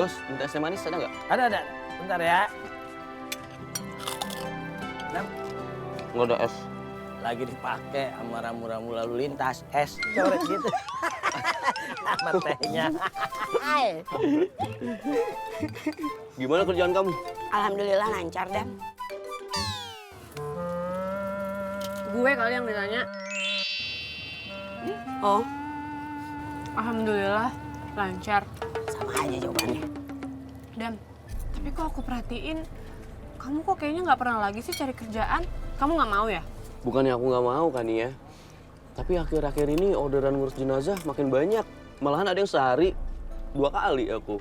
Bos, minta es teh manis ada nggak? Ada. Bentar ya. Nggak ada es. Lagi dipakai sama ramu-ramu lalu lintas. Es coret gitu. Sama tehnya. Gimana kerjaan kamu? Alhamdulillah lancar, Dan. Gue kali yang ditanya. Oh, Alhamdulillah lancar. sama aja jawabannya. Dan tapi kok aku perhatiin, kamu kok kayaknya nggak pernah lagi sih cari kerjaan. Kamu nggak mau ya? Bukannya aku nggak mau kan ya. Tapi akhir-akhir ini orderan ngurus jenazah makin banyak. Malahan ada yang sehari 2 kali aku.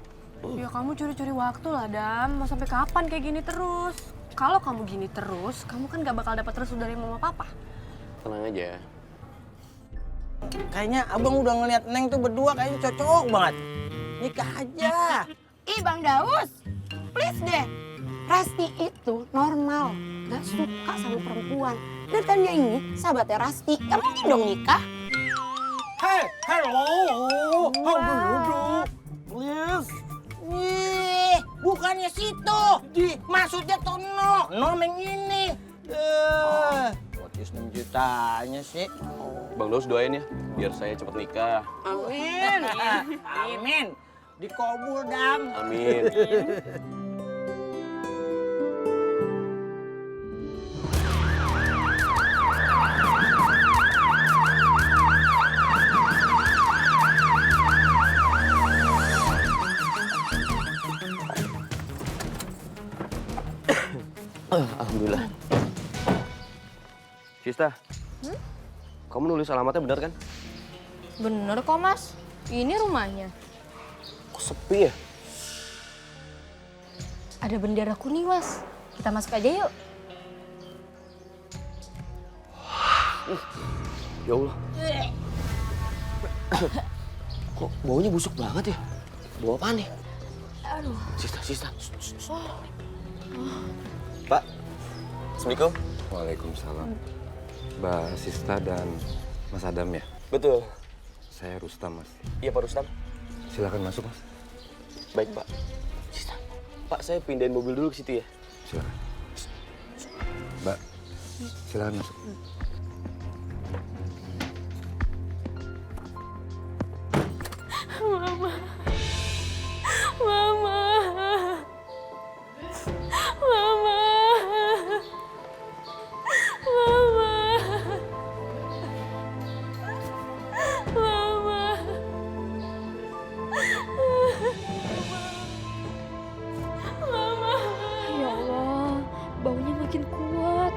Ya kamu curi-curi waktu lah, Dam. Mau sampai kapan kayak gini terus? Kalau kamu gini terus, kamu kan nggak bakal dapat restu dari mama papa. Tenang aja. Kayaknya abang udah ngeliat Neng tuh berdua kayaknya cocok banget. Nikah aja. Ih, Bang Daus, please deh. Rasti itu normal, gak suka sama perempuan. Dan tanya ini sahabatnya Rasti, gak mungkin dong nikah. Hey, hello. How do you do? Please. Ih, bukannya situ. Maksudnya Tono. Nomeng ini. Potis 6 jutanya sih. Bang Daus doain ya, biar saya cepet nikah. Amin. Amin. Dikobul, Dam. Amin. Alhamdulillah. Sista, kamu nulis alamatnya benar kan? Bener kok, Mas. Ini rumahnya. Kok sepi ya? Ada bendera kuning, Mas. Kita masuk aja yuk. Ya Allah. Kok baunya busuk banget ya? Bau apaan nih? Aduh. Sista. Pak, Assalamualaikum. Waalaikumsalam. Mbak Sista dan Mas Adam ya? Betul. Saya Rustam, Mas. Iya Pak Rustam. Silakan masuk, Mas. Baik Pak. Sista. Pak, saya pindahin mobil dulu ke situ ya. Silakan. Mbak, silakan masuk. Mama. Mama. Mama. Mama. Mama. Mama. Ya Allah, baunya makin kuat.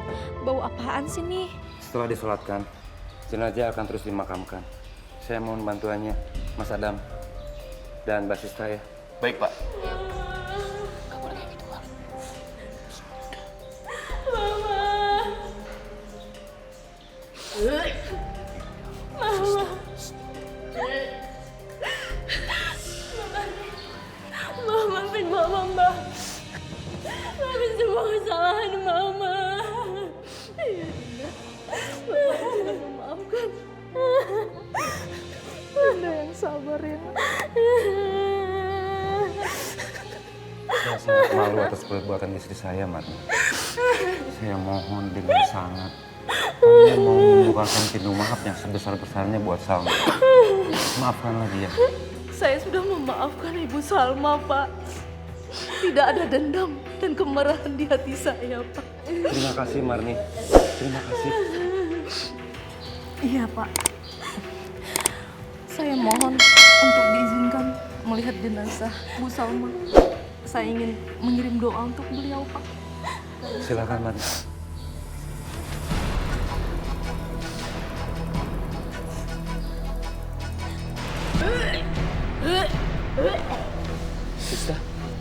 Bau apaan sih nih? Setelah disolatkan, jenazah akan terus dimakamkan. Saya mohon bantuannya, Mas Adam dan Mbak Sista ya. Baik Pak. Maafin Mama, Mbak. Maafin semua kesalahan Mama. Maafkan. Bunda yang sabar ya. Saya sangat malu atas perbuatan istri saya, Marni. Saya mohon dengan sangat, kamu mau membukakan pintu maaf yang sebesar-besarnya buat Salma. Maafkanlah dia. Saya sudah memaafkan Ibu Salma, Pak. Tidak ada dendam dan kemarahan di hati saya, Pak. Terima kasih, Marni. Terima kasih. Iya, Pak. Saya mohon untuk diizinkan melihat jenazah Bu Salma. Saya ingin mengirim doa untuk beliau, Pak. Silakan, Marni.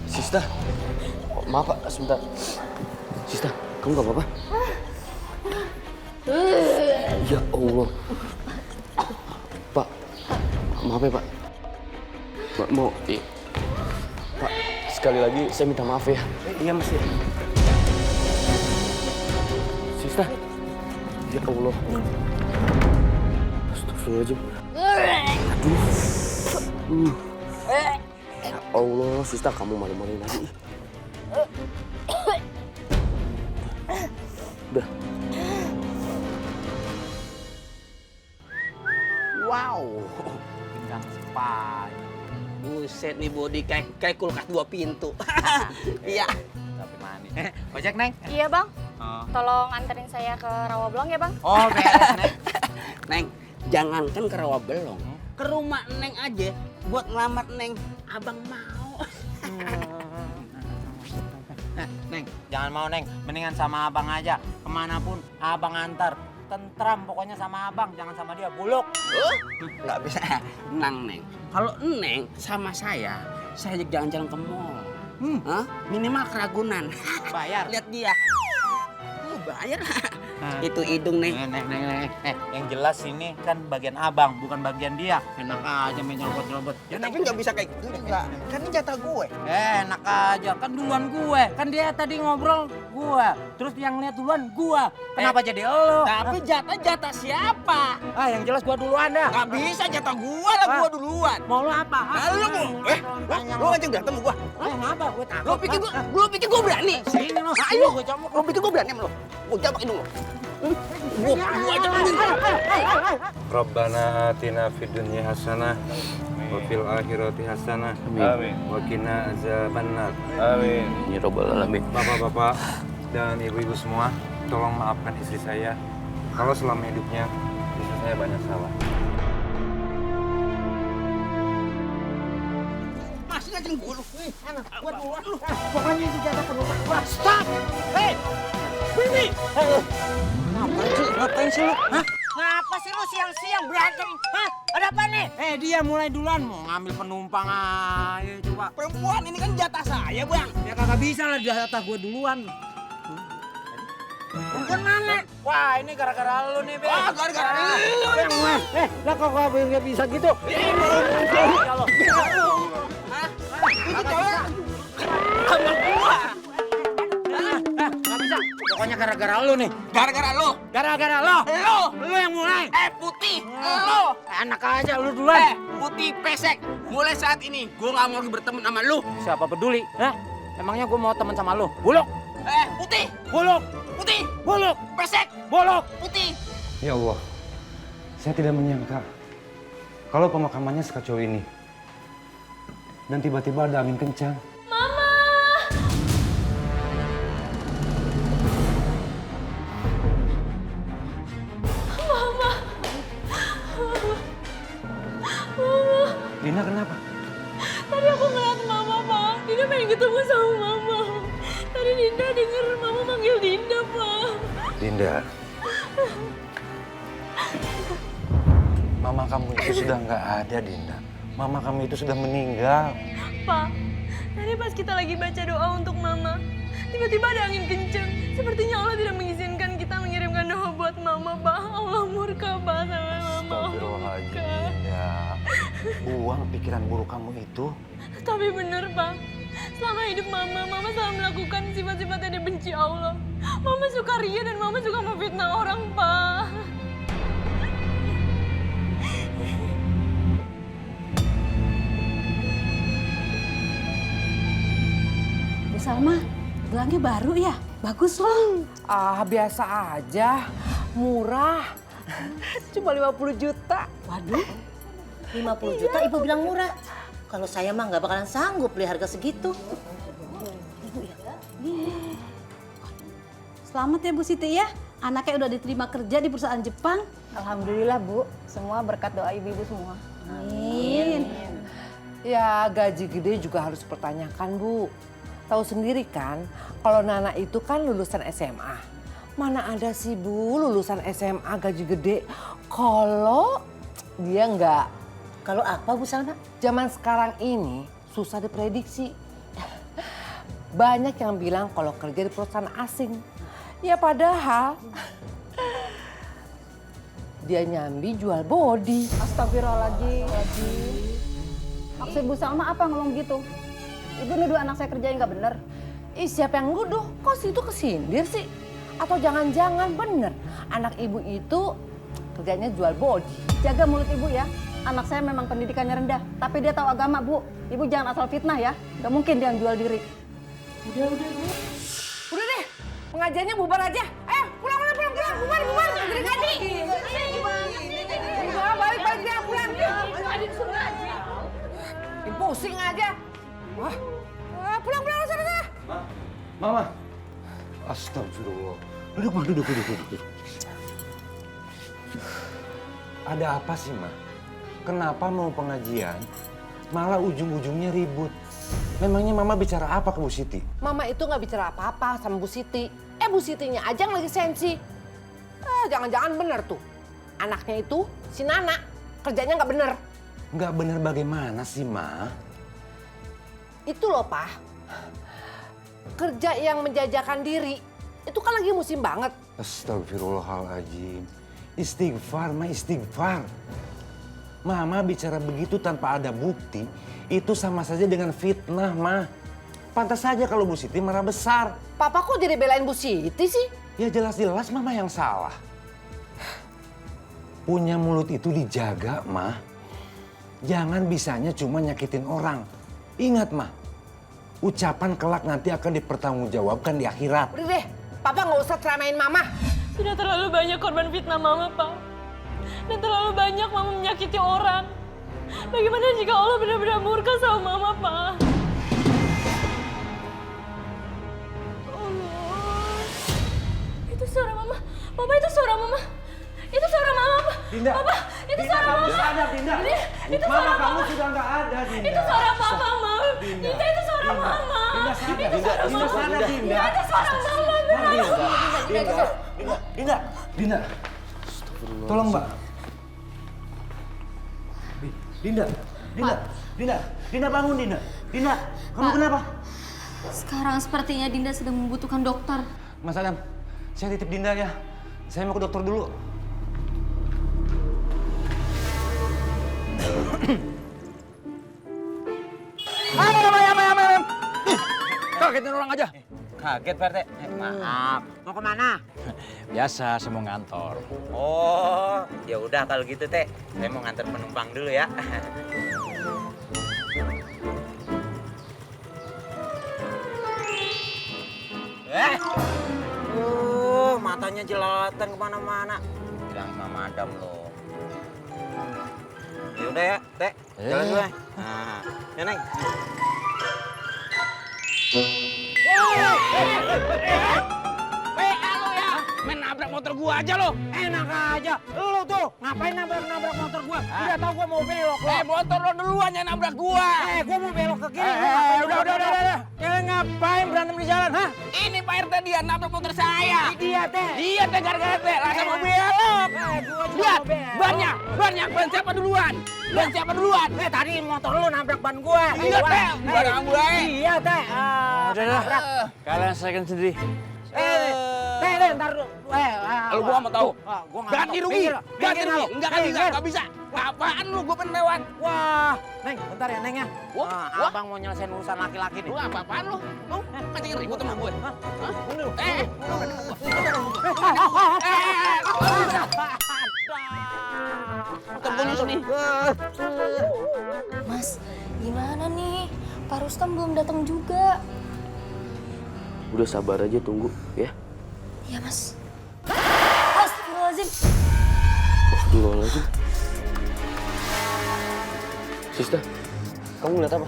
Sista. Oh, maaf Pak, sebentar. Sista, kamu gak apa-apa? Ya Allah. Pak, maaf ya Pak. Pak, Pak, sekali lagi saya minta maaf ya. Iya, Mas. Sista. Ya Allah. Astagfirullahaladzim. Aduh. Allah, Sista, kamu malu-maluin lagi. Udah. Wow, pinggang sepan. Buset nih body kayak kulkas 2 pintu. Iya. Tapi manis. Ojek, Neng? Iya bang, Oh. tolong anterin saya ke Rawabelong ya bang. Oh, beres, Neng. Neng, jangankan ke Rawabelong, ke rumah Neng aja buat ngelamar Neng, abang mau. Neng, jangan mau Neng, mendingan sama abang aja. Kemanapun abang antar. Tentram pokoknya sama abang, jangan sama dia, buluk. Nggak bisa, tenang Neng. Kalau Neng sama saya ajak jalan-jalan ke mall. Hah? Minimal ke Ragunan. Bayar. Lihat dia. Bayar. Itu hidung Neng. Neng. Yang jelas ini kan bagian abang, bukan bagian dia. Enak aja main nyerobot-nyerobot. Ya, tapi nggak bisa kayak gitu juga. Kan ini jatah gue. Enak aja, kan duluan gue. Kan dia tadi ngobrol gue. Terus yang lihat duluan gue. Kenapa jadi lo? Tapi jatah siapa? Ah, yang jelas gue duluan dah. Nggak bisa jatah gue lah, gue duluan. Mau lo apa? Lu mau ngajak berantem gue? Ngapa? Gue takut. Lu pikir gue berani? Sini lo. Ayo, gue camuk. Lu pikir gue berani sama lo? Gue jabakin dulu. Gue aja dulu. Rabbana atina fid dunya hasanah wa fil akhirati hasanah. Amin. Wa qina azabannar. Amin. Ya Rabbal Alamin. Bapak-bapak dan ibu-ibu semua, tolong maafkan istri saya kalau selama hidupnya istri saya banyak salah. Masih ngajin gue lu. Gue duluan lu. Pokoknya itu jatah penumpang gue. Stop! Hei! Bibi! Ngapain sih lu? Hah? Ngapa sih lu siang-siang berantem? Hah? Ada apa nih? Dia mulai duluan mau ngambil penumpang aja coba. Perempuan ini kan jatah saya, Bang. Ya kagak bisa lah jatah gue duluan. Perempuan mana? Wah, ini gara-gara lu nih, Bang. Wah, gara-gara lu. Lah kok nggak bisa gitu? Kalau hah? Itu cewek sama gua. Nggak bisa. Pokoknya gara-gara lu nih. Gara-gara lu. Gara-gara lo. Lu yang mulai. Putih. Lo. Enak aja lu duluan. Putih pesek. Mulai saat ini gua nggak mau lagi berteman sama lu. Siapa peduli? Hah? Emangnya gua mau teman sama lu? Buluk. Putih. Buluk. Putih. Buluk. Pesek. Buluk. Putih. Ya Allah, saya tidak menyangka kalau pemakamannya sekacau ini. Dan tiba-tiba ada angin kencang. Dina kenapa? Tadi aku ngeliat mama, Pak. Dinda pengen ketemu sama mama. Tadi Dinda denger mama manggil Dinda, Pak. Dinda. Mama kamu itu sudah nggak ada, Dinda. Mama kamu itu sudah meninggal. Pak, tadi pas kita lagi baca doa untuk mama, tiba-tiba ada angin kencang. Sepertinya Allah tidak mengizinkan kita mengirimkan doa buat mama, Pak. Allah murka, Pak, sama mama. Astagfirullahaladzim, Dinda. Buang pikiran buruk kamu itu. Tapi bener, Pak. Selama hidup mama selalu melakukan sifat-sifat yang dibenci Allah. Mama suka ria dan mama suka memfitnah orang, Pak. Bu Salma, gelangnya baru ya? Bagus loh. Biasa aja, murah. Cuma 50 juta. Waduh, 50 juta ibu bilang murah. Kalau saya mah nggak bakalan sanggup beli harga segitu. selamat ya Bu Siti ya. Anaknya udah diterima kerja di perusahaan Jepang. Alhamdulillah Bu, semua berkat doa ibu-ibu semua. Amin. Ya gaji gede juga harus dipertanyakan Bu. Tahu sendiri kan, kalau Nana itu kan lulusan SMA. Mana ada sih Bu lulusan SMA gaji gede. Kalau dia enggak. Kalau apa Bu Salma? Zaman sekarang ini susah diprediksi. Banyak yang bilang kalau kerja di perusahaan asing. Ya padahal dia nyambi jual body. Astagfirullahaladzim. Maksud Bu Salma apa ngomong gitu? Ibu nuduh anak saya kerjanya nggak bener. Siapa yang nuduh? Kok situ kesindir sih? Atau jangan-jangan bener anak ibu itu kerjanya jual body? Jaga mulut ibu ya. Anak saya memang pendidikannya rendah, tapi dia tahu agama, Bu. Ibu jangan asal fitnah ya. Gak mungkin dia yang jual diri. Udah deh, pengajiannya bubar aja. Ayo, pulang, bubar, jadi ngaji. Udah, balik dia, pulang. Pusing aja. Wah, pulang, sana. Mama. Astagfirullah. Duduk, Ma, duduk. Ada apa sih, Ma? Kenapa mau pengajian, malah ujung-ujungnya ribut? Memangnya Mama bicara apa ke Bu Siti? Mama itu nggak bicara apa-apa sama Bu Siti. Bu Sitinya aja yang lagi sensi. Jangan-jangan bener tuh. Anaknya itu, si Nana, kerjanya nggak bener. Nggak bener bagaimana sih, Ma? Itu loh, Pak. Kerja yang menjajakan diri, itu kan lagi musim banget. Astagfirullahaladzim. Istighfar, Ma, istighfar. Mama bicara begitu tanpa ada bukti, itu sama saja dengan fitnah, Ma. Pantas saja kalau Bu Siti marah besar. Papa kok jadi belain Bu Siti sih? Ya jelas-jelas Mama yang salah. Punya mulut itu dijaga, Ma. Jangan bisanya cuma nyakitin orang. Ingat, Ma. Ucapan kelak nanti akan dipertanggungjawabkan di akhirat. Udah deh, Papa nggak usah ceramain Mama. Sudah terlalu banyak korban fitnah Mama, Pak. Dan terlalu banyak Mama menyakiti orang. Bagaimana jika Allah benar-benar murka sama Mama, Pak? Allah. Itu suara Mama. Papa, itu suara Mama. Itu suara Mama, Pak. Dinda. Papa, itu suara Mama. Ada, Dinda. Itu Mama suara kamu Mama. sudah nggak ada, Dinda. Itu suara Papa, Mama. Dinda. Dinda, itu suara Mama. Dinda sadar, Itu suara Dinda Mama. sadar, Dinda. Itu suara Mama. Dinda. Tolong, Mbak. Dinda bangun, Dinda. Dinda, kamu kenapa? Sekarang sepertinya Dinda sedang membutuhkan dokter. Mas Adam, saya titip Dinda ya. Saya mau ke dokter dulu. Kagetin orang aja. Kaget, Pak RT. Maaf. Mau kemana? Biasa, saya mau ngantor. Oh, ya udah kalau gitu, Teh. Saya mau nganter penumpang dulu ya. Matanya jelalatan kemana-mana. Bilang sama Adam loh. Ya udah ya, Teh. Jalan dulu ya. Nah, ya, Neng. Lu ya, main nabrak motor gua aja lo. Enak aja. Lu tuh ngapain nabrak motor gua? Udah tahu gua mau belok lo. Motor lo duluan yang nabrak gua. Gua mau belok ke kiri. Udah. Kalian ngapain berantem di jalan, hah? Ini Pak RT dia nabrak motor saya. Dia, Teh. Iya, teh gara-gara teh rasa mau belok. Gua juga Lihat, mau belok. banyak ban siapa duluan? Ban siapa duluan? Tadi motor lu nabrak ban gua. Enggak, teh. Barang gua. Iya, Teh. Udah. Kalian selesaikan sendiri. Teh, ntar lu. Lu gua mau tahu. Gua nggak Ganti mau. rugi. Minggir, Ganti minggir, rugi. Enggak minggir. bisa. Apaan lu? Gua pengen lewat. Wah, Neng, bentar ya, Neng ya. Wah. Abang mau nyelesain urusan laki-laki nih. Lu apa-apaan lu? Lu mancing ribut sama gue. Temunya sini. Mas, gimana nih? Pak Rustam belum datang juga. Udah sabar aja, tunggu ya. Iya, Mas. Astagfirullahaladzim. Astagfirullahaladzim. Sista, kamu ngeliat apa?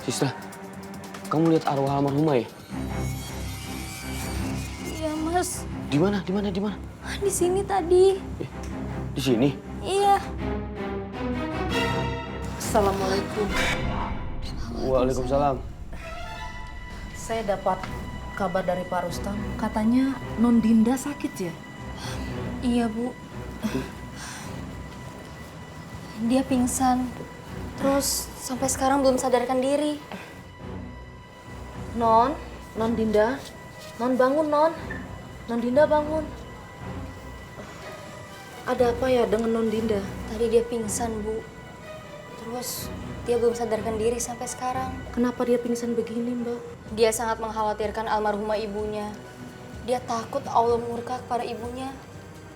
Sista, kamu lihat arwah almarhumah ya? Iya, Mas. Di mana? Di sini tadi. Di sini? Iya. Assalamualaikum. Waalaikumsalam. Saya dapat kabar dari Pak Rustam. Katanya Non Dinda sakit ya? Iya, Bu. Dia pingsan. Terus sampai sekarang belum sadarkan diri. Non Dinda. Non bangun, Non. Non Dinda bangun. Ada apa ya dengan Non Dinda? Tadi dia pingsan, Bu. Terus dia belum sadarkan diri sampai sekarang. Kenapa dia pingsan begini, Mbak? Dia sangat mengkhawatirkan almarhumah ibunya. Dia takut Allah murka kepada ibunya.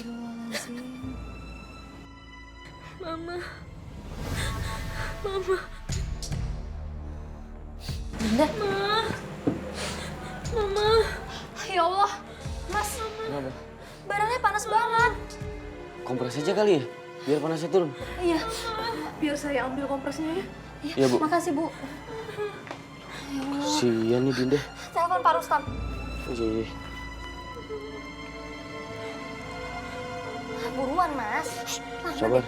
Astagfirullahaladzim. Mama. Mama. Dinda. Mama. Ya Allah, Mas, Kenapa? badannya panas banget. Kompres aja kali ya, biar panasnya turun. Iya, biar saya ambil kompresnya ya. Iya, Bu. Makasih, Bu. Sian nih Dinda. Telepon Pak Rustam. Iya. Buruan, Mas. Sabar.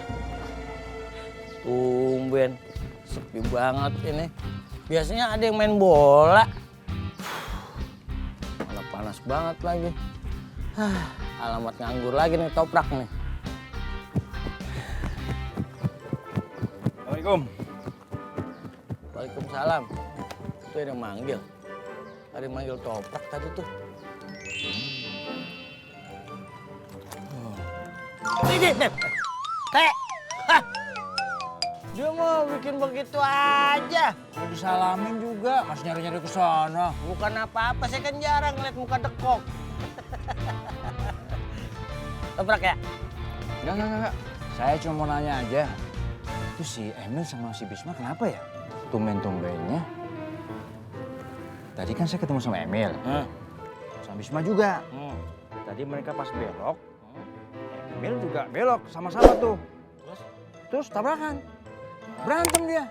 Tumben, sepi banget ini. Biasanya ada yang main bola. Mana panas banget lagi. Alamat nganggur lagi nih Toprak nih. Assalamualaikum. Waalaikumsalam. Itu ada yang manggil. Ada yang manggil Toprak tadi tuh. Teh. Dia mau bikin begitu aja. Mau disalamin juga, masih nyari-nyari ke sana. Bukan apa-apa, saya kan jarang ngeliat muka dekok. Toprak ya? Enggak. Saya cuma mau nanya aja. Itu si Emil sama si Bisma kenapa ya? Tumben-tumbennya. Tadi kan saya ketemu sama Emil. Sama Bisma juga. Tadi mereka pas belok. Emil juga belok sama-sama tuh. Terus tabrakan. Berantem dia.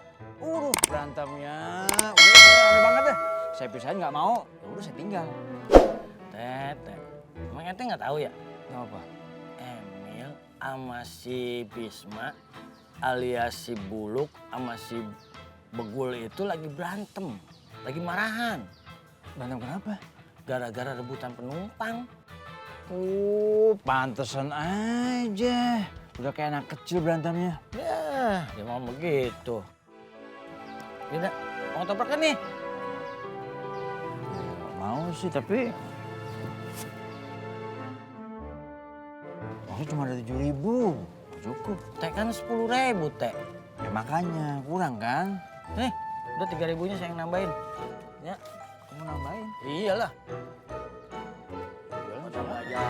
Berantemnya. Udah rame banget deh. Saya pisahin nggak mau. Ya udah saya tinggal. Tete, emang ente nggak tahu ya? Apa? Emil sama si Bisma alias si Buluk sama si Begul itu lagi berantem. Lagi marahan. Berantem kenapa? Gara-gara rebutan penumpang. Pantesan aja. Udah kayak anak kecil berantemnya. Ya, dia mau begitu. Tidak, mau toprak kan nih? Mau sih, tapi... Maksudnya cuma ada 7.000. Cukup. Teh kan 10.000, Teh. Ya makanya, kurang kan? Nih, udah 3.000-nya saya yang nambahin. Ya. Kamu nambahin? Iyalah. Sama aja.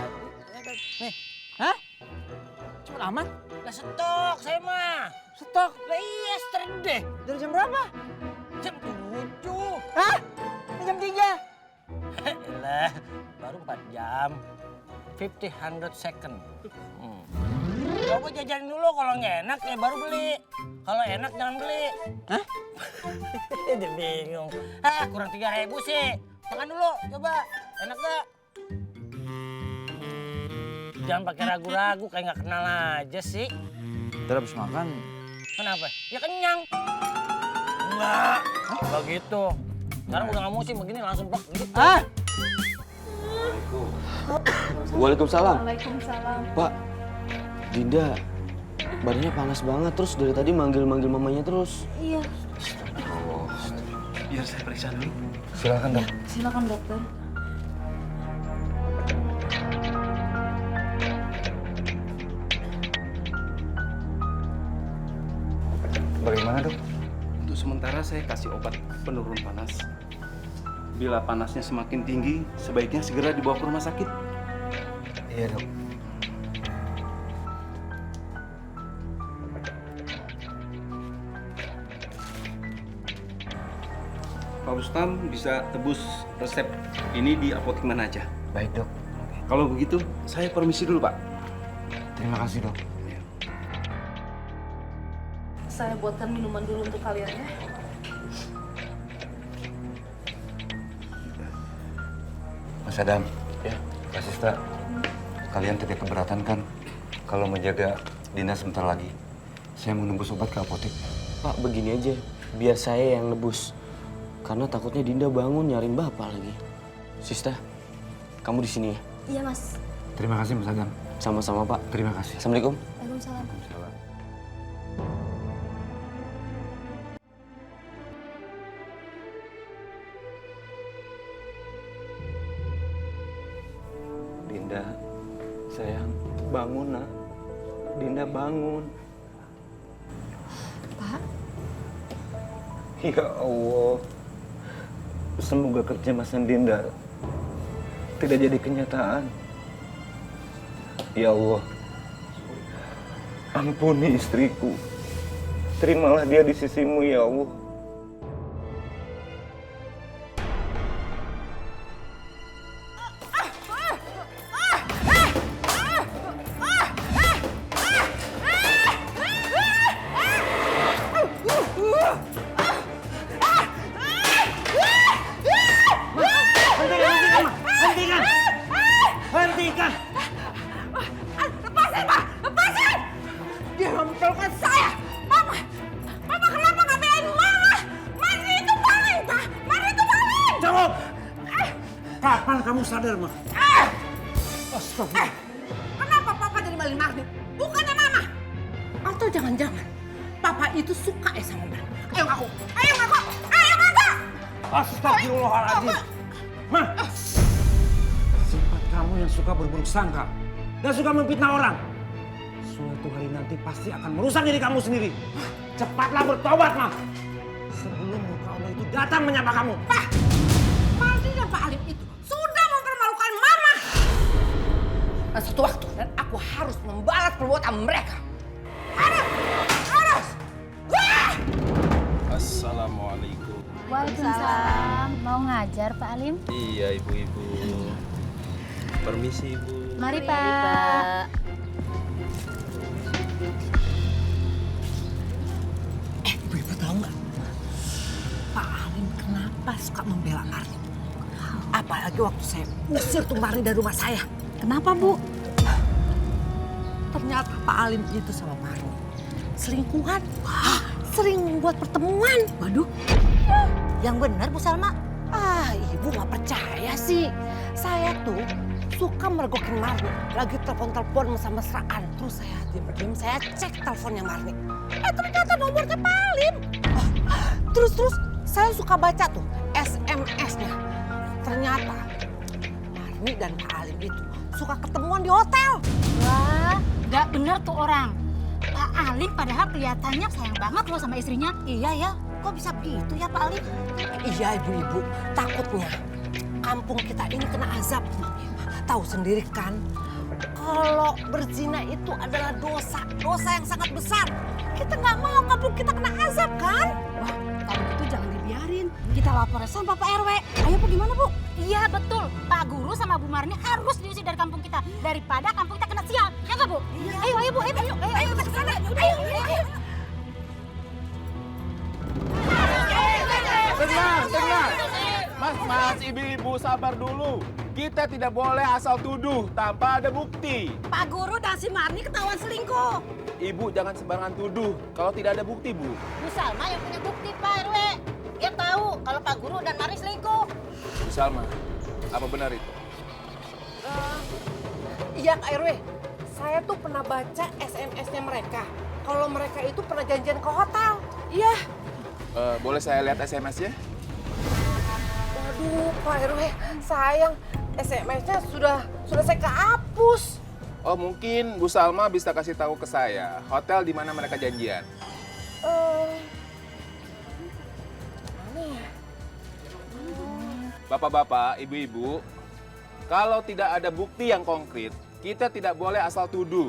Nih. Hah? Cepet amat? Lah stok saya mah. Stok? Lah iya, sering deh. Dari jam berapa? Jam 7. Hah? Ini jam 3? Lah, baru 4 jam. 100 second. Coba jajanin dulu, kalau nggak enak ya baru beli. Kalau enak jangan beli. Hah? Dia bingung. Kurang 3.000 sih. Makan dulu, coba. Enak gak? Jangan pakai ragu-ragu, kayak nggak kenal aja sih. Ntar habis makan. Kenapa? Ya kenyang. Enggak. Enggak gitu. Sekarang udah nggak musim begini langsung blok gitu. Waalaikumsalam. Waalaikumsalam. Pak, Dinda badannya panas banget terus dari tadi manggil-manggil mamanya terus. Iya. Biar saya periksa dulu. Silakan dok. Silakan dokter. Bagaimana dok? Untuk sementara saya kasih obat penurun panas. Bila panasnya semakin tinggi, sebaiknya segera dibawa ke rumah sakit. Iya dok. Pak Rustam bisa tebus resep ini di apotek mana aja. Baik dok. Kalau begitu, saya permisi dulu Pak. Terima kasih dok. Saya buatkan minuman dulu untuk kalian ya. Mas Adam, ya, Kak Sista, kalian tidak keberatan kan kalau menjaga Dinda sebentar lagi? Saya mau nembus obat ke apotek. Pak, begini aja, biar saya yang nebus. Karena takutnya Dinda bangun nyariin Bapak lagi. Sista, kamu di sini ya? Iya, Mas. Terima kasih Mas Adam. Sama-sama Pak. Terima kasih. Assalamualaikum. Waalaikumsalam. Dinda, sayang, bangun nak. Dinda bangun. Pak? Ya Allah, semoga kecemasan Dinda tidak jadi kenyataan. Ya Allah, ampuni istriku. Terimalah dia di sisimu ya Allah. Hentikan! Lepasin, Pak! Lepasin! Dia memperlukan saya! Papa kenapa nggak belain Mama? Marni itu paling, Pak! Marni itu paling! Jawab! Kapan kamu sadar, Ma? Astagfirullah. Kenapa Papa jadi malin Marni? Bukannya Mama? Atau jangan-jangan Papa itu suka sama Marni? Ayo ngaku! Ayo ngaku! Ayo ngaku! Astagfirullahaladzim. Ma! Sifat kamu yang suka berburuk sangka dan suka memfitnah orang. Suatu hari nanti pasti akan merusak diri kamu sendiri. Cepatlah bertobat, Ma. Sebelum muka Allah itu datang menyapa kamu. Pak! Marni dan Pak Alim itu sudah mempermalukan Mama. Dan suatu waktu dan aku harus membalas perbuatan mereka. Harus! Wah! Assalamualaikum. Waalaikumsalam. Mau ngajar Pak Alim? Iya ibu-ibu. Permisi ibu. Mari Pak. Ibu-ibu tahu nggak? Pak Alim kenapa suka membela Marni? Apalagi waktu saya usir tuh Marni dari rumah saya. Kenapa Bu? Ternyata Pak Alim itu sama Marni selingkuhan. Sering membuat pertemuan. Waduh. Yang benar Bu Salma? Ibu nggak percaya sih. Saya tuh suka mergokin Marni. Lagi telepon-telepon mesra-mesraan. Terus saya diam-diam saya cek teleponnya Marni. Ternyata nomornya Pak Alim. Terus saya suka baca tuh SMS-nya. Ternyata Marni dan Pak Alim itu suka ketemuan di hotel. Wah, nggak benar tuh orang. Pak Alim padahal kelihatannya sayang banget loh sama istrinya. Iya ya, kok bisa begitu ya Pak Alim? Iya ibu-ibu, takutnya kampung kita ini kena azab. Tahu sendiri kan, kalau berzina itu adalah dosa yang sangat besar. Kita nggak mau kampung kita kena azab kan? Wah, kalau gitu jangan dibiarin. Kita laporin sama Pak RW. Ayo Bu, gimana Bu? Iya betul, Pak Guru sama Bu Marni harus diusir dari kampung kita daripada kampung kita kena sial. Ya nggak Bu? Iya. Ayo Bu, ayo ke sana. Ayo. Tenang. Mas, ibu-ibu sabar dulu. Kita tidak boleh asal tuduh tanpa ada bukti. Pak Guru dan si Marni ketahuan selingkuh. Ibu jangan sembarangan tuduh kalau tidak ada bukti, Bu. Bu Salma yang punya bukti Pak RW. Dia tahu kalau Pak Guru dan Marni selingkuh. Bu Salma, apa benar itu? Iya Kak RW, saya tuh pernah baca SMS-nya mereka. Kalau mereka itu pernah janjian ke hotel. Iya. Boleh saya lihat SMS-nya? Waduh Pak RW, sayang SMS-nya sudah saya kehapus. Oh mungkin Bu Salma bisa kasih tahu ke saya hotel di mana mereka janjian. Mana ya? Bapak-bapak, ibu-ibu, kalau tidak ada bukti yang konkret, kita tidak boleh asal tuduh.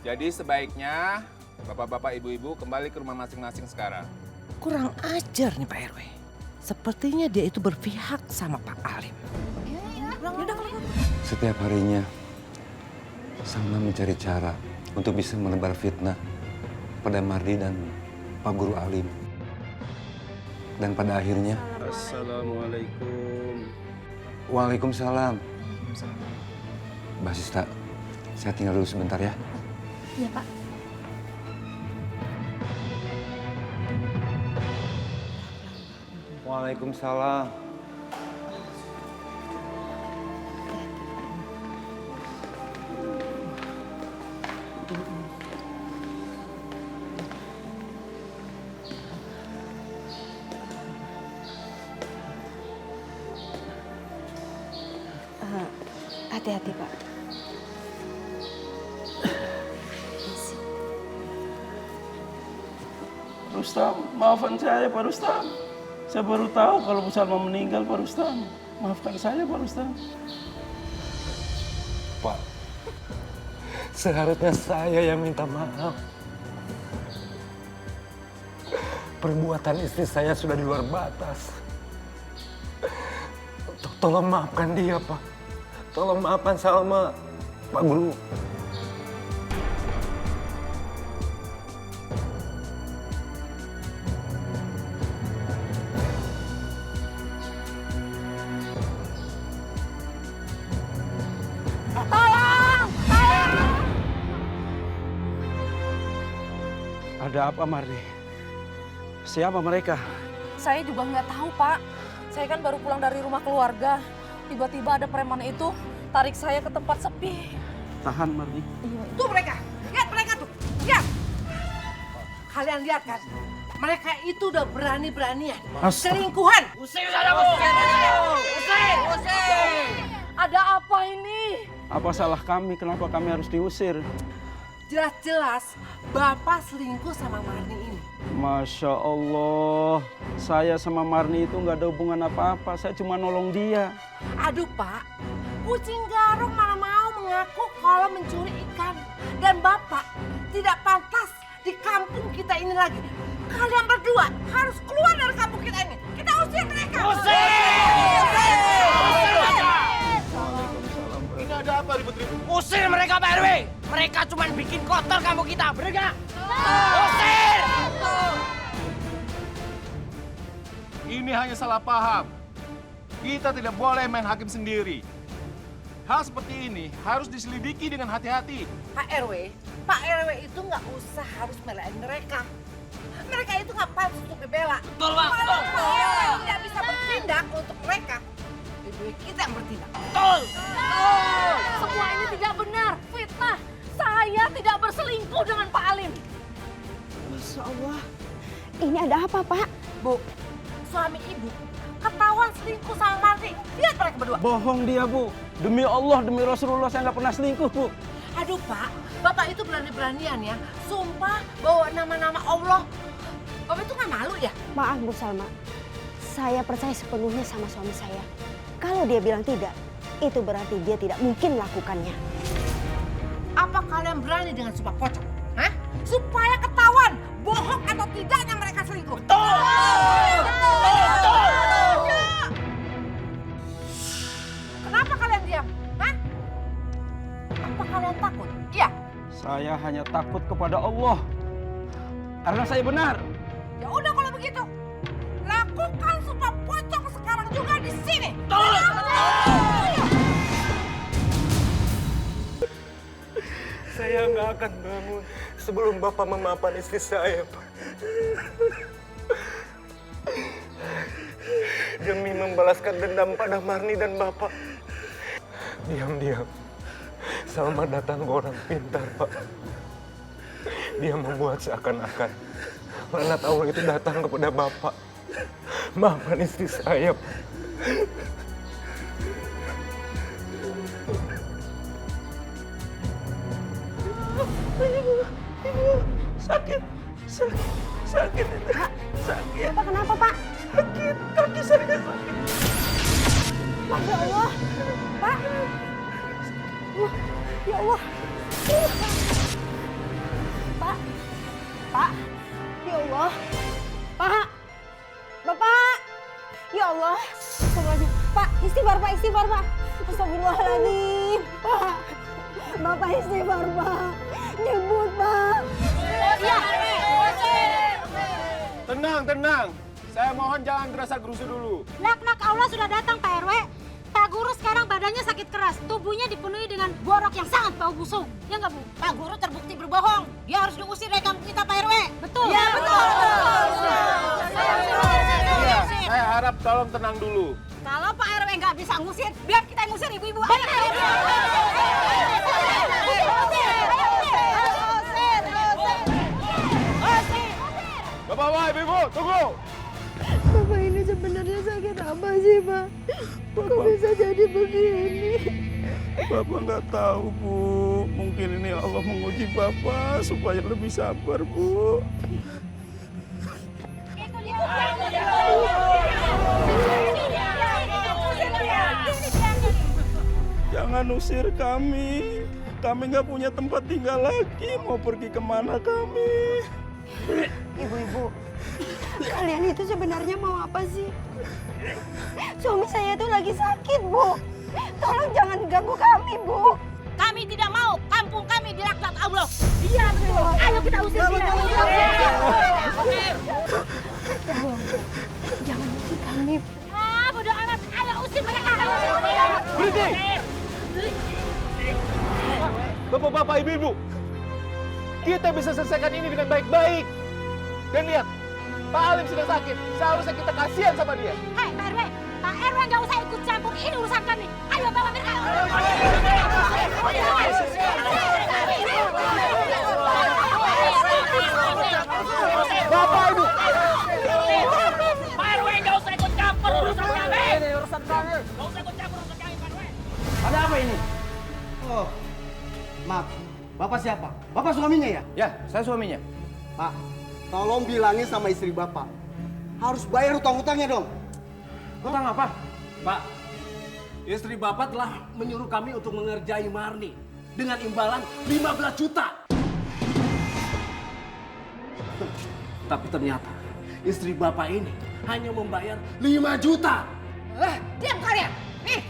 Jadi sebaiknya bapak-bapak, ibu-ibu kembali ke rumah masing-masing sekarang. Kurang ajar nih Pak RW. Sepertinya dia itu berpihak sama Pak Alim. Setiap harinya, Salma mencari cara untuk bisa menebar fitnah pada Mardi dan Pak Guru Alim. Dan pada akhirnya... Assalamualaikum. Waalaikumsalam. Mbak Sista, saya tinggal dulu sebentar ya. Iya Pak. Waalaikumsalam. Hati-hati Pak. Rustam, maafkan saya Pak Rustam. Saya baru tahu kalau Bu Salma meninggal Pak Rustam. Maafkan saya Pak Rustam. Pak, Seharusnya saya yang minta maaf. Perbuatan istri saya sudah di luar batas. Tolong maafkan dia, Pak. Tolong maafkan Salma, Pak Guru. Ada apa, Marni? Siapa mereka? Saya juga nggak tahu, Pak. Saya kan baru pulang dari rumah keluarga. Tiba-tiba ada preman itu tarik saya ke tempat sepi. Tahan, Marni. Tuh mereka, lihat mereka tuh, lihat. Kalian lihat kan, mereka itu udah berani-beranian. Selingkuhan. Usir sana, usir! Ada apa ini? Apa salah kami? Kenapa kami harus diusir? Jelas-jelas Bapak selingkuh sama Marni ini. Masya Allah, saya sama Marni itu nggak ada hubungan apa-apa. Saya cuma nolong dia. Aduh Pak, kucing garong mana mau mengaku kalau mencuri ikan. Dan Bapak tidak pantas di kampung kita ini lagi. Kalian berdua harus keluar dari kampung kita ini. Kita usir mereka. Ini ada apa ribut-ribut? Usir mereka, Pak RW! Mereka cuma bikin kotor kampung kita, bener nggak? Usir! Ini hanya salah paham. Kita tidak boleh main hakim sendiri. Hal seperti ini harus diselidiki dengan hati-hati. Pak RW itu nggak usah harus melain mereka. Mereka itu nggak pantas untuk dibela. Betul, Pak. Kalau Betul. Pak RW tidak bisa bertindak untuk mereka, lebih baik kita yang bertindak. Betul! Semua ini tidak benar, fitnah. Saya tidak berselingkuh dengan Pak Alim. Masya Allah, ini ada apa Pak? Bu, suami ibu ketahuan selingkuh sama Marni. Lihat mereka berdua. Bohong dia, Bu. Demi Allah, demi Rasulullah, saya nggak pernah selingkuh, Bu. Aduh Pak, Bapak itu berani-beranian ya. Sumpah bawa nama-nama Allah. Bapak itu nggak malu ya? Maaf Bu Salma, saya percaya sepenuhnya sama suami saya. Kalau dia bilang tidak, itu berarti dia tidak mungkin melakukannya. Apa kalian berani dengan sumpah pocong? Hah? Supaya ketahuan bohong atau tidaknya mereka selingkuh. Kenapa kalian diam? Hah? Apa kalian takut? Iya. Saya hanya takut kepada Allah. Karena saya benar. Ya udah kalau begitu, lakukan sumpah pocong sekarang juga di sini. Saya nggak akan bangun sebelum Bapak memaafkan istri saya, Pak. Demi membalaskan dendam pada Marni dan Bapak. Diam-diam, Salma datang ke orang pintar, Pak. Dia membuat seakan-akan laknat Allah itu datang kepada Bapak. Maafkan istri saya, Pak. Sakit. Sakit. Bapak kenapa Pak? Sakit. Kaki saya sakit. Masya Allah, Pak. Ya Allah. Pak. Ya Allah. Pak. Bapak. Ya Allah. Astagfirullahaladzim. Pak, istighfar Pak. Astagfirullahaladzim. Pak. Bapak istighfar Pak. Nyebut Pak. Tenang. Saya mohon jangan gerasa-gerusu dulu. Laknat Allah sudah datang Pak RW. Pak Guru sekarang badannya sakit keras. Tubuhnya dipenuhi dengan borok yang sangat bau busuk. Ya nggak Bu? Pak Guru terbukti berbohong. Dia harus diusir dari kampung kita Pak RW. Betul. Ya betul. Iya, saya harap tolong tenang dulu. Kalau Pak RW nggak bisa ngusir, biar kita yang ngusir ibu-ibu. Bapak, Ibu, tunggu. Bapak ini sebenarnya sakit apa sih Pak? Kok bisa jadi begini? Bapak nggak tahu, Bu. Mungkin ini Allah menguji Bapak supaya lebih sabar, Bu. Jangan usir kami. Kami nggak punya tempat tinggal lagi. Mau pergi kemana kami? Ibu-ibu, kalian itu sebenarnya mau apa sih? Suami saya itu lagi sakit, Bu. Tolong jangan ganggu kami, Bu. Kami tidak mau kampung kami dilaknat Allah. Iya betul. Ayo kita usir dia. Jangan usir kami. Ah, bodoh amat. Ayo usir mereka. Berhenti! Bapak-bapak, ibu-ibu, kita bisa selesaikan ini dengan baik-baik. Dan lihat, Pak Alim sedang sakit. Seharusnya kita kasihan sama dia. Hai, Pak RW. Pak RW nggak usah ikut campur. Ini urusan kami. Ayo bawa mereka. Bapak, Ibu. Pak RW nggak usah ikut campur urusan kami. Ini urusan kami. Nggak usah ikut campur urusan kami, Pak RW. Ada apa ini? Oh, maaf. Bapak siapa? Bapak suaminya ya? Ya, saya suaminya. Pak, tolong bilangin sama istri Bapak. Harus bayar utang-utangnya dong. Utang apa? Pak, istri Bapak telah menyuruh kami untuk mengerjai Marni dengan imbalan 15 juta. Tapi ternyata istri Bapak ini hanya membayar 5 juta. Diam kalian. Nih.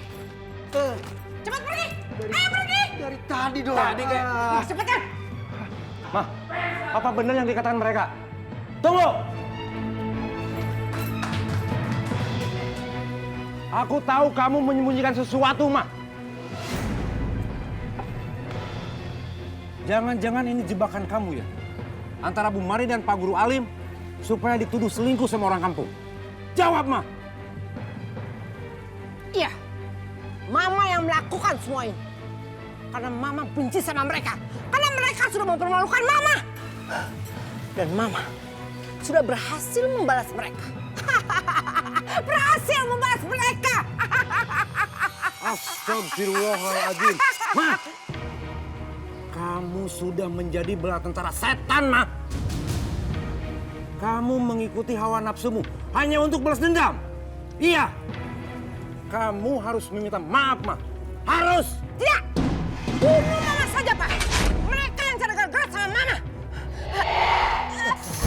Cepat pergi. Ayo pergi. Dari tadi dong. Tadi kayak. Cepetan. Mah, apa benar yang dikatakan mereka? Tunggu! Aku tahu kamu menyembunyikan sesuatu, Mah. Jangan-jangan ini jebakan kamu ya? Antara Bu Mari dan Pak Guru Alim supaya dituduh selingkuh sama orang kampung. Jawab, Mah! Iya, Mama yang melakukan semua ini. Karena Mama benci sama mereka. Karena mereka sudah mempermalukan Mama. Dan Mama sudah berhasil membalas mereka. Berhasil membalas mereka. Astagfirullahaladzim. Ma, kamu sudah menjadi bala tentara setan, Ma. Kamu mengikuti hawa nafsumu hanya untuk balas dendam. Iya. Kamu harus meminta maaf, Ma. Harus. Tidak. Bunuh Mama saja, Pak. Mereka yang cara gara-gara sama Mama.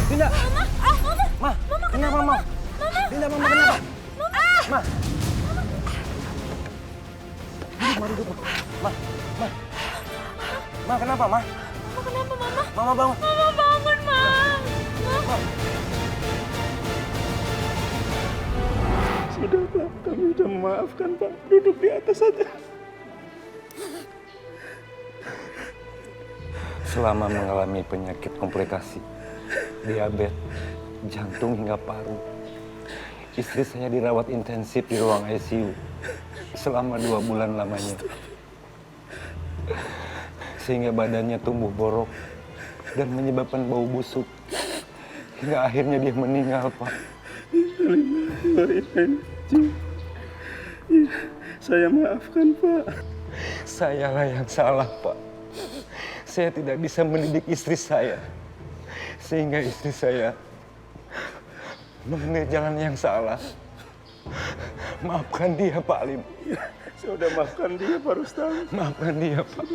Dinda. Mama. Ma, kenapa, Ma? Dinda, Mama kenapa? Ma. Duduk, Ma. Ma, kenapa, Ma? Kenapa, Mama? Mama bangun. Mama bangun, Ma. Sudah, Pak. Kami sudah memaafkan, Pak. Duduk di atas saja. Selama mengalami penyakit komplikasi, diabetes, jantung hingga paru, istri saya dirawat intensif di ruang ICU selama 2 bulan lamanya. Sehingga badannya tumbuh borok dan menyebabkan bau busuk. Hingga akhirnya dia meninggal, Pak. Saya maafkan, Pak. Sayalah yang salah, Pak. Saya tidak bisa mendidik istri saya. Sehingga istri saya memilih jalan yang salah. Maafkan dia, Pak Alim. Saya udah maafkan dia, Pak Rustam. Maafkan dia, Pak.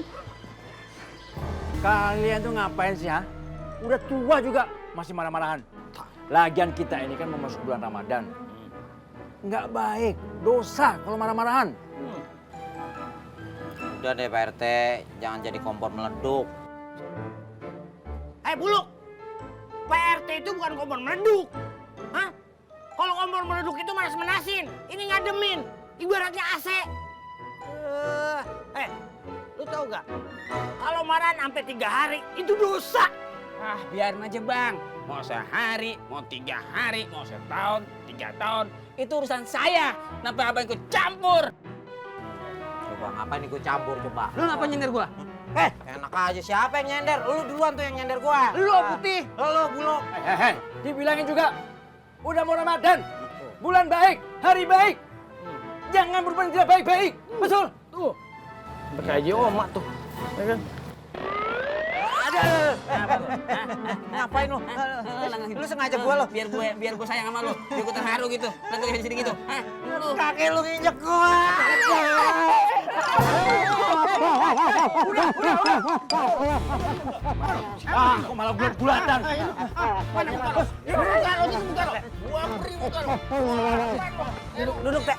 Kalian tuh ngapain sih, ha? Udah tua juga masih marah-marahan. Lagian kita ini kan mau masuk bulan Ramadan. Nggak baik, dosa kalau marah-marahan. Udah deh Pak RT, jangan jadi kompor meleduk. Buluk. Pak RT itu bukan kompor meleduk. Hah? Kalau kompor meleduk itu manas-manasin. Ini ngademin. Ibaratnya AC. Lu tahu gak? Kalau marahan sampai 3 hari, itu dosa. Ah, biarin aja Bang. Mau sehari, mau 3 hari, mau setahun, 3 tahun. Itu urusan saya. Kenapa abang ikut campur? Coba ngapain ikut campur coba? Lu ngapa nyender gua? Enak aja, siapa yang nyender? Lu duluan tuh yang nyender gua. Lu putih. Lu buluk. Dibilangin juga, udah mau Ramadan. Bulan baik, hari baik. Jangan berbuat yang tidak baik-baik. Betul? Tuh. Pakai aja omak tuh. Ya kan? Ngapain lu? Lu sengaja gua lo, biar gua sayang sama lu, biar gua terharu gitu. Nanti di sini gitu. Kakek lu injek gua. Kok malah bulat-bulatan? Duduk, Teh.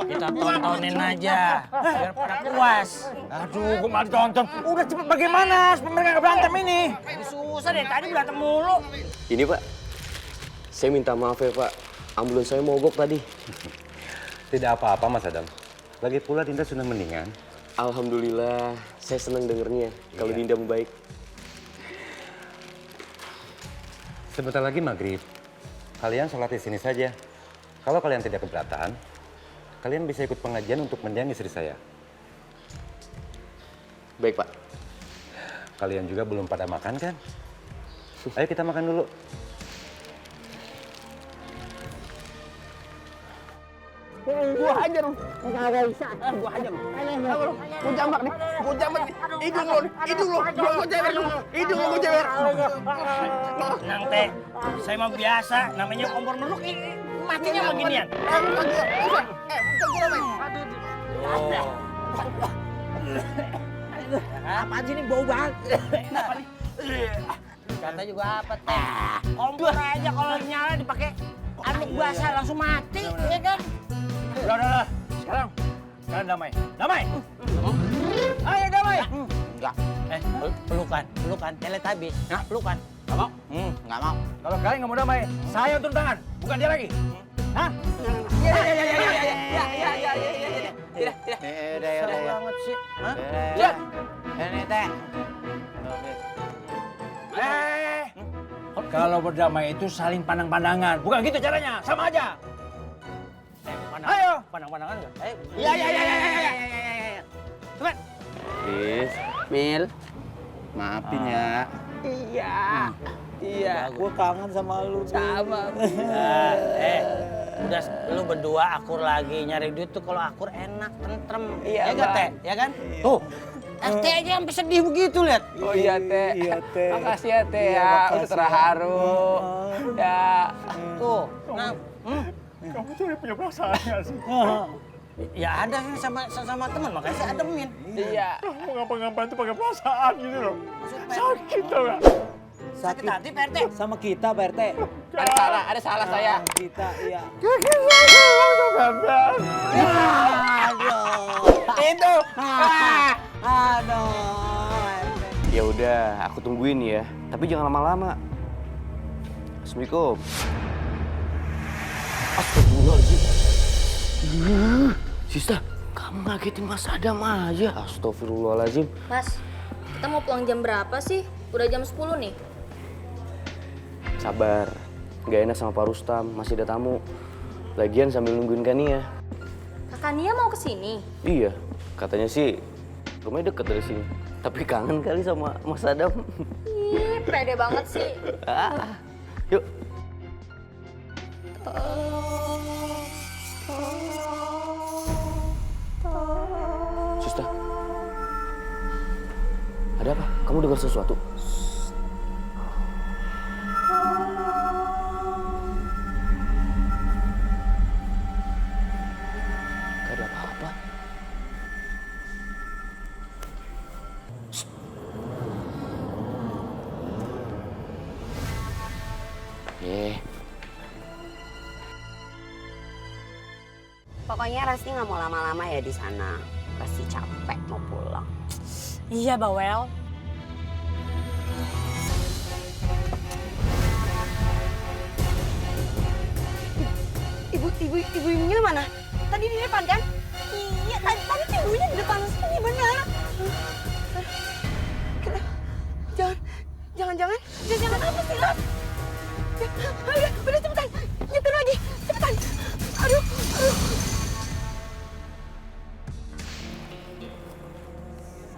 Kita tontonin aja, biar pada puas. Aduh, kok malah ditonton? Udah cepet bagaimana? Mereka nggak berantem ini. Susah deh, tadi berantem mulu. Ini Pak, saya minta maaf ya Pak. Ambulans saya mogok tadi. Tidak apa-apa Mas Adam. Lagi pula Dinda sudah mendingan. Alhamdulillah, saya senang dengernya kalau Dinda membaik. Sebentar lagi maghrib. Kalian sholat di sini saja. Kalau kalian tidak keberatan, kalian bisa ikut pengajian untuk mendiang istri saya. Baik Pak. Kalian juga belum pada makan kan? Ayo kita makan dulu. Gua hajar lu. Enggak bisa. Gua hajar lu. Gua jambak nih. Gua jambak nih. Hidung lu. Gua jewer lu. Hidung lu gua jewer. Tenang, Teh. Saya mah biasa, namanya kompor meruk. Matinya beginian. Bukan gua main. Apaan sih ini bau banget? Kata juga apa, Teh? Kompor aja kalau nyala dipakai anduk basah langsung mati, ya kan? Udah. Sekarang damai. Damai! Ayo damai! Enggak. Pelukan. Teletubbies. Hah? Pelukan. Nggak mau? Enggak mau. Kalau kalian nggak mau damai, saya turun tangan, bukan dia lagi. Hah? Iya. Susah banget sih. Hah? Lihat. Ini, Teh. Kalau berdamai itu saling pandang-pandangan, bukan gitu caranya, sama aja. Ayo, pandang-pandangan nggak? Ayo. Iya. Cepat. Mil. Maafin ya. Iya, gue kangen sama lu. Sama. Udah lu berdua akur lagi, nyari duit tuh kalau akur enak, tentrem. Iya nggak, Teh? Ya kan? Tuh. Teh aja sampai sedih begitu, lihat. Oh iya, Teh. Makasih ya, Teh ya. Udah terharu. Ya. Tuh. Nah. Kamu tuh punya perasaan nggak sih? Ya ada sih sama teman, makanya saya ademin. Iya. Kamu ngapa-ngapain tuh pakai perasaan gitu loh. Sakit tau gak? Sakit hati, Pak RT. Sama kita, Pak RT. Ada salah saya. Kita, iya. Itu. Ya udah, aku tungguin ya. Tapi jangan lama-lama. Assalamualaikum. Astagfirullahaladzim. Sista, kamu ngagetin Mas Adam aja. Astagfirullahaladzim. Mas, kita mau pulang jam berapa sih? Udah jam 10 nih. Sabar, nggak enak sama Pak Rustam, masih ada tamu. Lagian sambil nungguin Kania. Kakak Nia mau kesini? Iya, katanya sih rumahnya deket dari sini. Tapi kangen kali sama Mas Adam. Ih, pede banget sih. Yuk. Sista, ada apa? Kamu dengar sesuatu? Gak ada apa-apa. Pokoknya Rasti nggak mau lama-lama ya di sana. Rasti capek mau pulang. Iya, Bawel. Ibu Mil mana? Tadi di depan kan? Iya, tadi ibunya di depan sini benar. Jangan apa sih, Ras? Udah cepetan, nyetir lagi, cepetan. Aduh.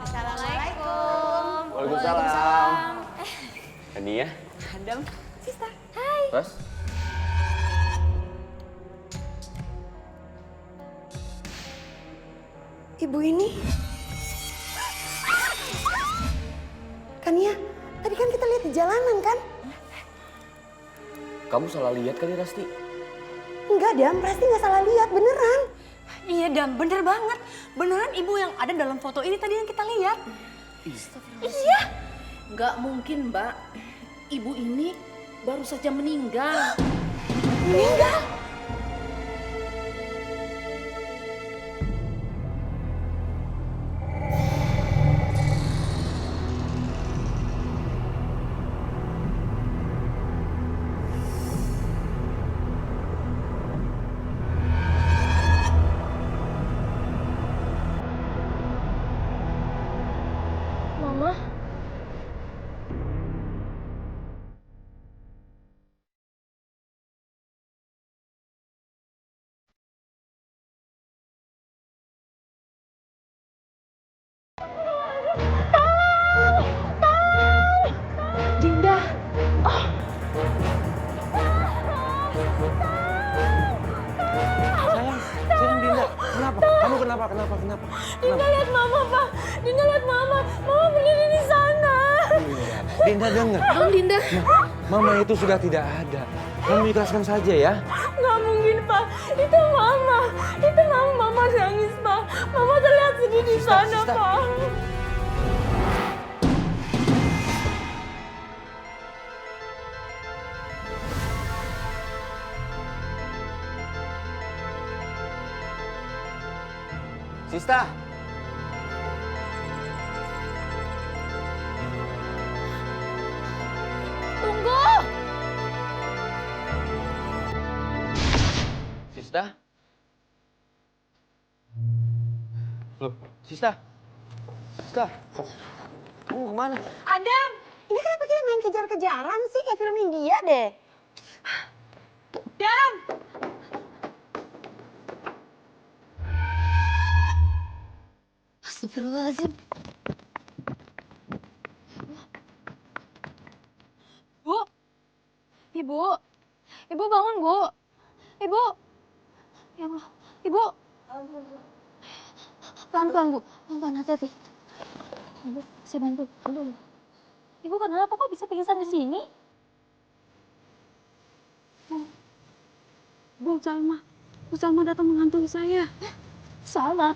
Assalamualaikum. Waalaikumsalam. Kania? Adam, Sista. Hai. Mas? Ibu ini. Kania, tadi kan kita lihat di jalanan kan? Kamu salah lihat kali, Rasti. Enggak, Dam. Rasti nggak salah lihat, beneran. Iya, Dam, bener banget. Beneran ibu yang ada dalam foto ini tadi yang kita lihat. Iya. Nggak mungkin, Mbak. Ibu ini baru saja meninggal. Meninggal? Mama. Dinda. Sayang Dinda, kenapa? Kamu kenapa? Dinda lihat Mama, Pak. Dinda lihat Mama. Mama berdiri di sana. Dinda dengar. Bang Dinda. Mama itu sudah tidak ada. Kamu ikhlaskan saja ya. Nggak mungkin, Pak. Itu Mama. Itu Mama nangis, Pak. Mama terlihat sedih di sana, Pak. Sista. Tunggu. Sista. Loh, Sista. Sista. Kamu kemana? Adam, ini kenapa kita main kejar-kejaran sih? Kayak film India deh. Adam! Astagfirullahaladzim. Bu, Ibu, Ibu bangun, Bu. Ibu, ya Allah, Ibu. Pelan-pelan, Bu. Pelan-pelan, hati-hati. Ibu, saya bantu. Aduh. Ibu kenapa kok bisa pingsan di sini? Bu Salma datang menghantui saya. Salma?